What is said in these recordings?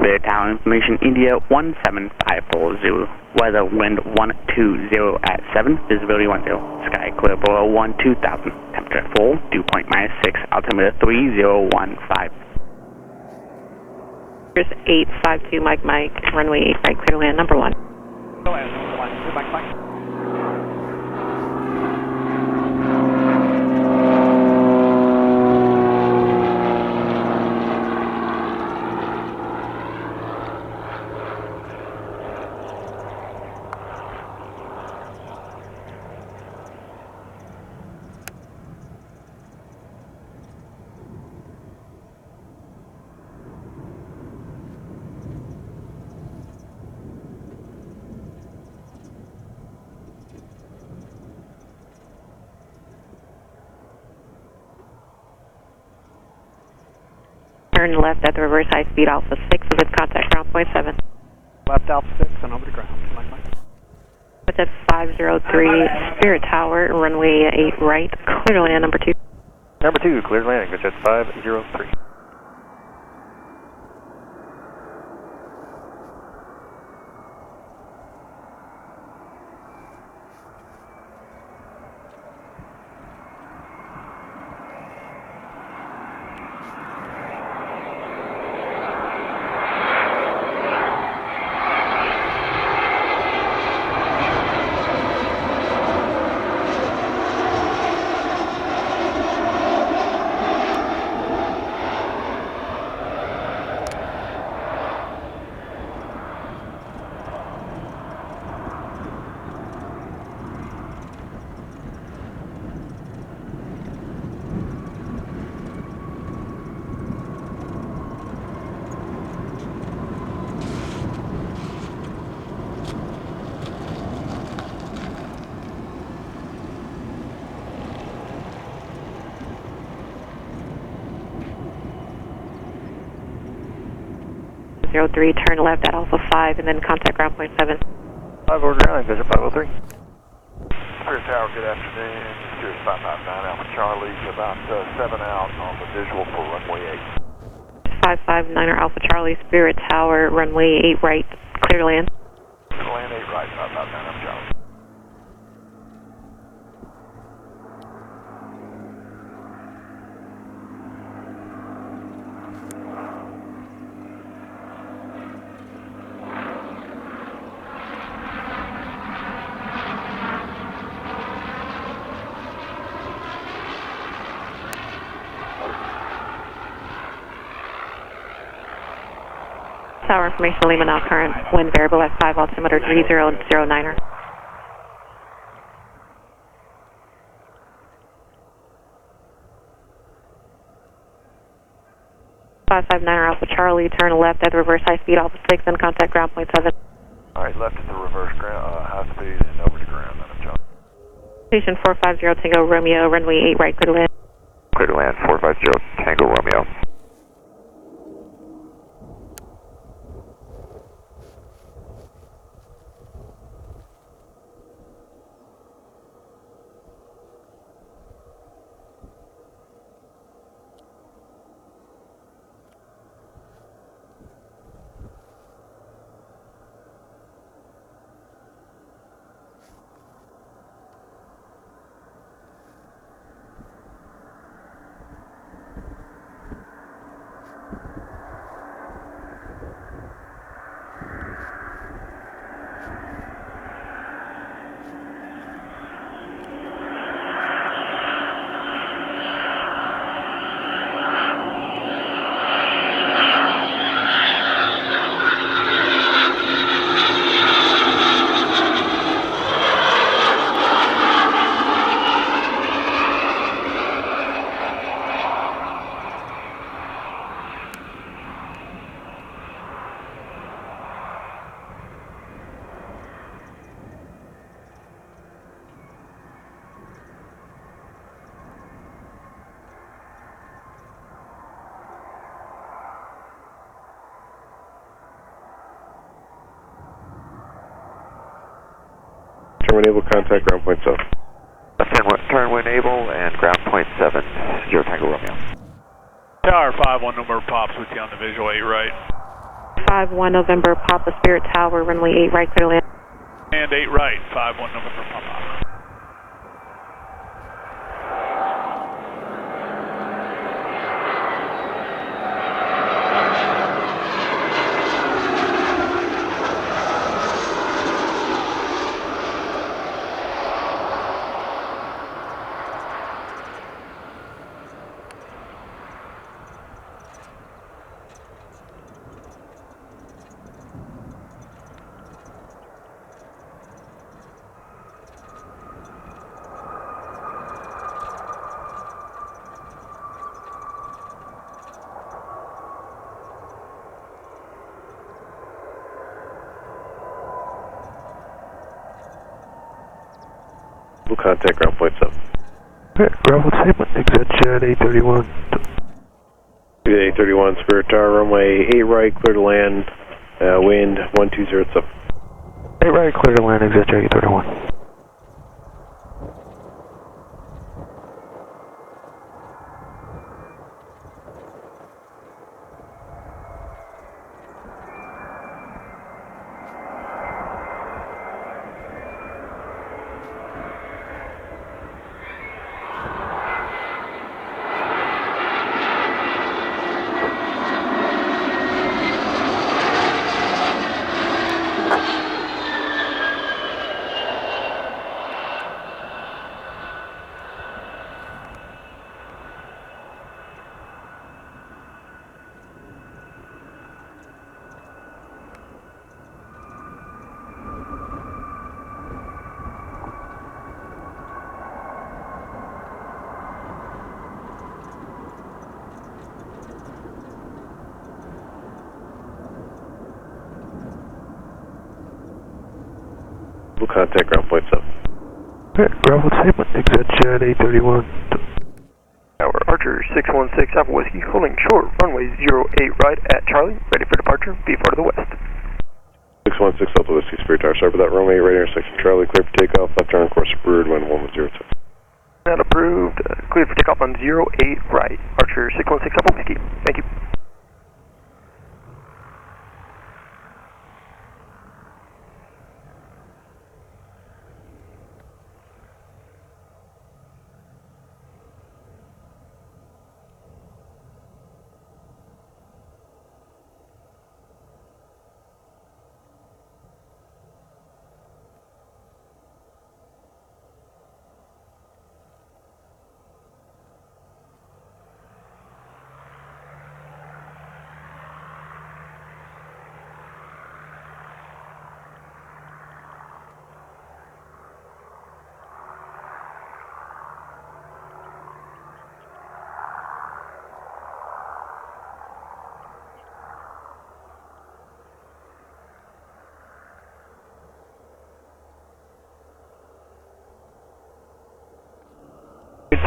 Spirit Tower information, India 17540, weather wind 120 at 7, visibility 10, sky clear below 12,000, temperature full, dew point -6, altimeter 3015. Here's 852 Mike Mike, runway 8 right, clear to land number 1. Go ahead, 1, Mike Mike. Turn left at the reverse high speed Alpha 6 with contact ground point 7. Left Alpha 6 and over to ground, Mike Mike. With at 503 Spirit Tower, runway 8 right, clear to land number 2. Number 2, cleared landing, which is 503. Three, turn left at Alpha 5 and then contact ground point 7. 5 over ground, vision 503. Spirit Tower, good afternoon. Cirrus 559 Alpha Charlie, about 7 out on the visual for runway 8. 559er Alpha Charlie, Spirit Tower, runway 8 right, clear to land. Land 8 right, 559 Alpha Charlie. Tower information, Lima now current, wind variable at 5, altimeter 3009er. Alpha Charlie, turn left at the reverse high speed Alpha 6 and contact ground point 7. Alright, left at the reverse ground, high speed and over to ground, then I'm Charlie. Station 450 Tango Romeo, runway 8 right, clear to land. Clear to land, 450 Tango Romeo. Turn enable, contact ground point 7. Turn enable and ground point 7, 0 Tango Romeo. Tower 5, 1 number pops with you on the visual 8 right. 51 November, Papa Spirit Tower, runway 8 right, clear to land. And 8 right, 51 November Papa. We'll contact ground point 7. Ground point 7, exit jet 831. 831, Spirit Tower, runway 8 right, clear to land, wind 1207. 8 right, clear to land, exit jet 831. We'll contact ground point 7. Ground point 7, exit jet 831. Tower, Archer 616 Alpha Whiskey, holding short, runway 08 right at Charlie, ready for departure, V4 to the west. 616 Alpha Whiskey, Spirit Tower, sorry for that, runway 8 right intersection Charlie, clear for takeoff, left turn course approved, wind 110. Not approved, cleared for takeoff on 08 right, Archer 616 Alpha Whiskey, thank you.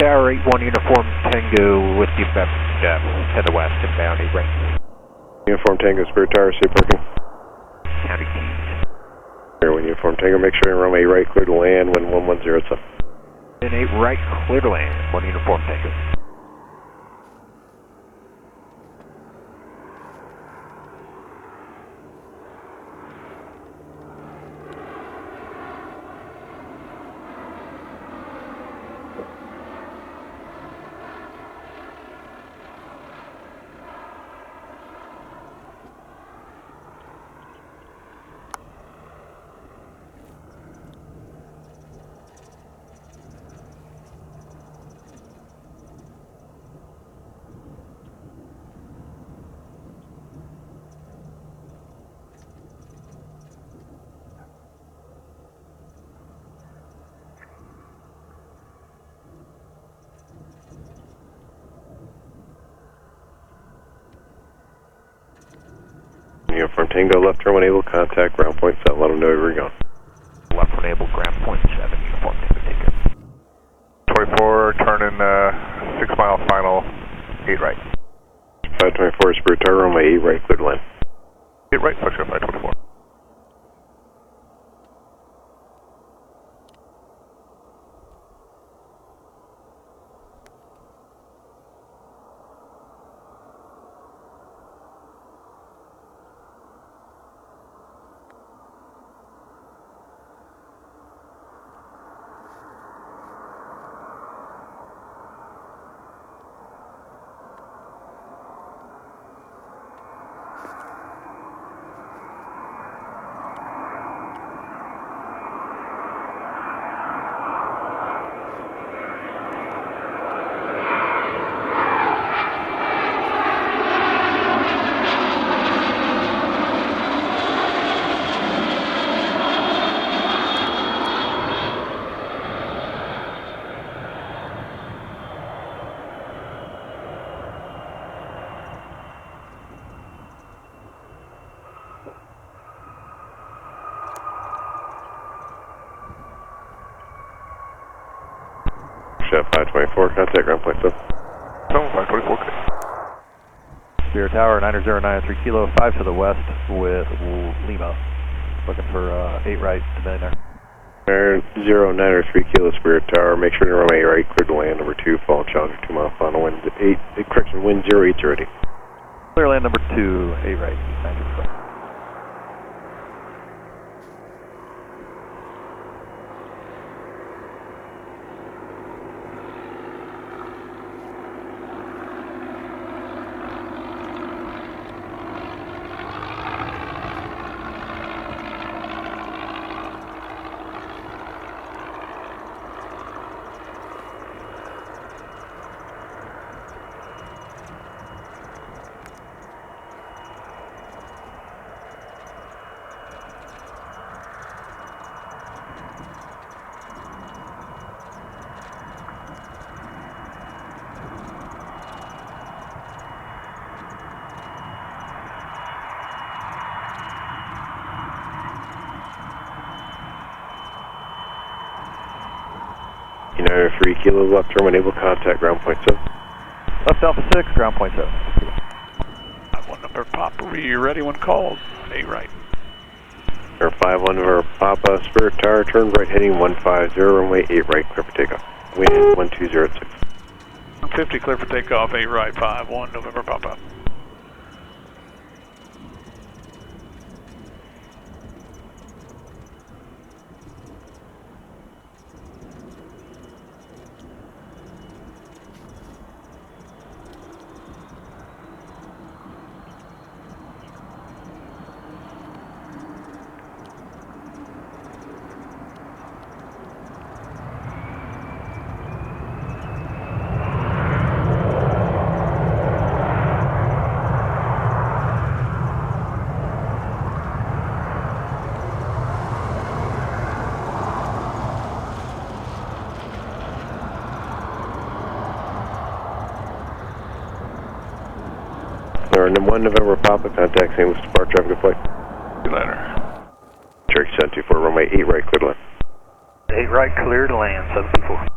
Tower 81 Uniform Tango with you to the west, inbound 8 right. Uniform Tango, Spirit Tower, see parking. County Keys. Here, when Uniform Tango, make sure you're runway 8 right, clear to land, wind 1107. Then 8 right, clear to land, 1 Uniform Tango. Uniform Tango, left turn when able, contact ground point 7, let them know where you're going. Left when able, ground point 7, Uniform Tango, take care. 24, turning 6 mile final, 8 right. 524, Spirit Tower, runway 8 right, clear to land. 8 right, push up 524. Jet 524, contact ground point 7. 524, good. Spirit Tower, 90993 Kilo, 5 to the west with Lima. Looking for 8 right to millionaire. 0903 Kilo, Spirit Tower, make sure to run 8 right, clear to land, number 2, follow Challenger 2 mile final, wind 8, correction, wind 0808. Clear land number 2, 8 right, 935. United 3 Kilo, left turn when able, contact ground point 7. Left Alpha 6, ground point 7. 51 November Papa, are you ready when called? 8 right. 51 November Papa, Spirit Tower, turn right heading 150, runway 8 right, clear for takeoff. Wind 1206. 150, clear for takeoff, 8 right, 51 November Papa. Or 1 November Papa, contact St. Louis departure, have a good flight. See you later. Cherokee 724, runway 8 right, clear to land. 8 right, clear to land, 724.